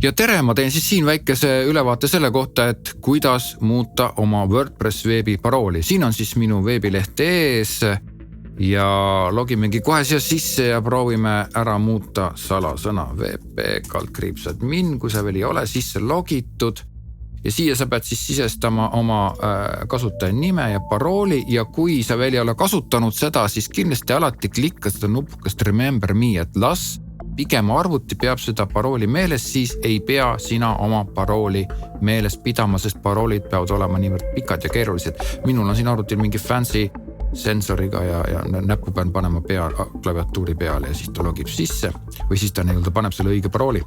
Ja tere, ma teen siis siin väikese ülevaate selle kohta, et kuidas muuta oma WordPress veebi parooli. Siin on siis minu veebileht ees ja logimegi kohe siia sisse ja proovime ära muuta salasõna wp-admin, kui sa veel ei ole sisse logitud. Ja siia sa pead siis sisestama oma kasutaja nime ja parooli ja kui sa veel ei ole kasutanud seda, siis kindlasti alati klikka seda nupukast Remember Me, et las pigem arvuti peab seda parooli meeles, siis ei pea sina oma parooli meeles pidama, sest paroolid peavad olema niivõrd pikad ja keerulised. Minul on siin arvutil mingi fancy sensoriga ja näppu pean panema klaviatuuri peale ja siis ta logib sisse või siis ta paneb selle õige parooli.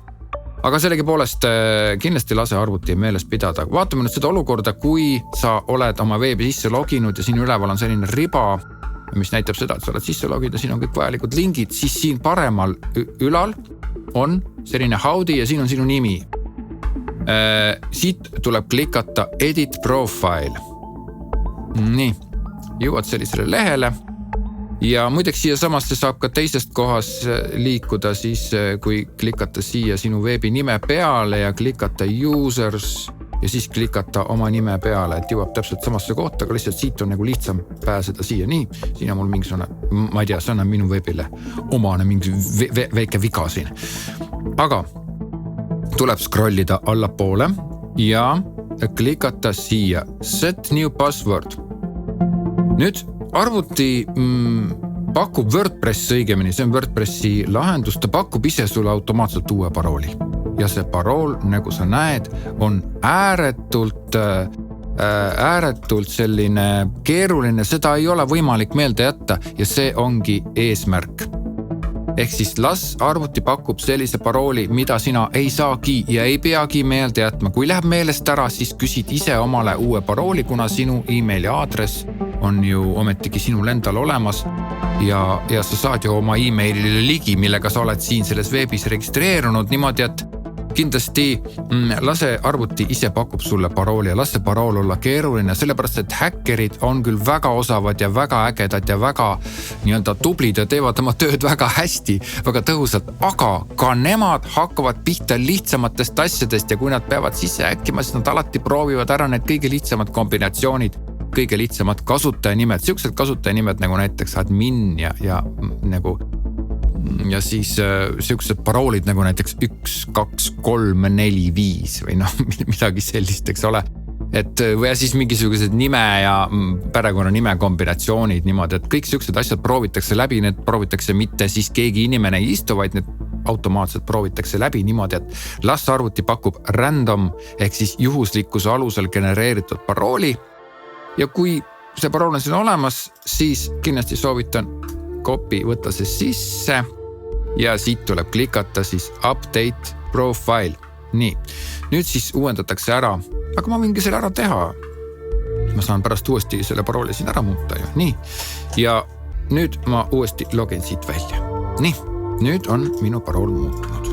Aga sellegi poolest kindlasti lase arvuti meeles pidada. Vaatame nüüd seda olukorda, kui sa oled oma veebi sisse loginud ja siin üleval on selline riba, mis näitab seda, et sa oled sisse logid ja siin on kõik vajalikud lingid, siis siin paremal ülal on selline haudi ja siin on sinu nimi. Siit tuleb klikata Edit Profile. Nii, jõuad sellisele lehele. Ja muideks siia samasse saab ka teisest kohas liikuda siis, kui klikata siia sinu veebi nime peale ja klikata users ja siis klikata oma nime peale, et jõuab täpselt samasse kohta, aga lihtsalt siit on lihtsam pääseda siia. Nii, siin on mul mingisugune, ma ei tea, see on minu veebile omane mingi väike viga siin. Aga tuleb scrollida allapoole ja klikata siia Set New Password. Nüüd arvuti pakub WordPress õigemini, see on WordPressi lahendus, ta pakub ise sulle automaatselt uue parooli. Ja see parool, nagu sa näed, on ääretult selline keeruline, seda ei ole võimalik meelde jätta ja see ongi eesmärk. Ehk siis las arvuti pakub sellise parooli, mida sina ei saagi ja ei peagi meelde jätma. Kui läheb meelest ära, siis küsid ise omale uue parooli, kuna sinu emaili aadress on ju ometigi sinul endal olemas ja sa saad ju oma emailile ligi, millega sa oled siin selles veebis registreerunud niimoodi, et kindlasti lase arvuti ise pakub sulle parooli ja las see parool olla keeruline, sellepärast et häkkerid on küll väga osavad ja väga ägedad ja väga tublid ja teevad oma tööd väga hästi, väga tõhusalt, aga ka nemad hakkavad pihta lihtsamatest asjadest ja kui nad peavad sisse häkkima, siis nad alati proovivad ära need kõige lihtsamad kombinatsioonid, kõige lihtsamad kasutajanimed, siuksed kasutajanimed nagu näiteks admin ja siis siuksed paroolid nagu näiteks 1, 2, 3, 4, 5 või midagi sellist, eks ole. Või siis mingisugused nime ja perekonna nime kombinatsioonid niimoodi, et kõik siuksed asjad proovitakse läbi, need proovitakse mitte siis keegi inimene ei istu, vaid need automaatselt proovitakse läbi niimoodi, et las arvuti pakub random ehk siis juhuslikkuse alusel genereeritud parooli. Ja kui see parool on siin olemas, siis kindlasti soovitan copy, võtta see sisse ja siit tuleb klikata siis Update Profile. Nii, nüüd siis uuendatakse ära, aga ma võingi selle ära teha. Ma saan pärast uuesti selle parooli siin ära muuta ju. Nii, ja nüüd ma uuesti login siit välja. Nii, nüüd on minu parool muutunud.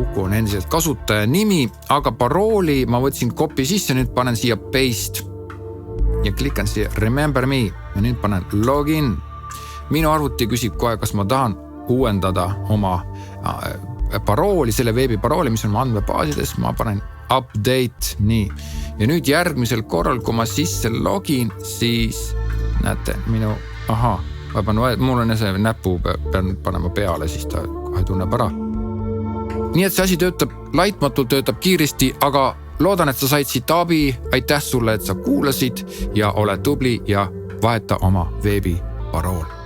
Uku on endiselt kasutaja nimi, aga parooli ma võtsin copy sisse, nüüd panen siia paste. Ja klikan siia Remember Me ja nüüd panen login. Minu arvuti küsib kohe, kas ma tahan uuendada oma parooli, selle veebi parooli, mis on oma andmebaasides. Ma panen update, nii. Ja nüüd järgmisel korral, kui ma sisse login, siis näete minu, mul on see näpu pean panema peale, siis ta kohe tunneb ära. Nii et see asi töötab laitmatult, töötab kiiresti, aga loodan, et sa said siit abi. Aitäh sulle, et sa kuulasid ja ole tubli ja vaheta oma veebi parool.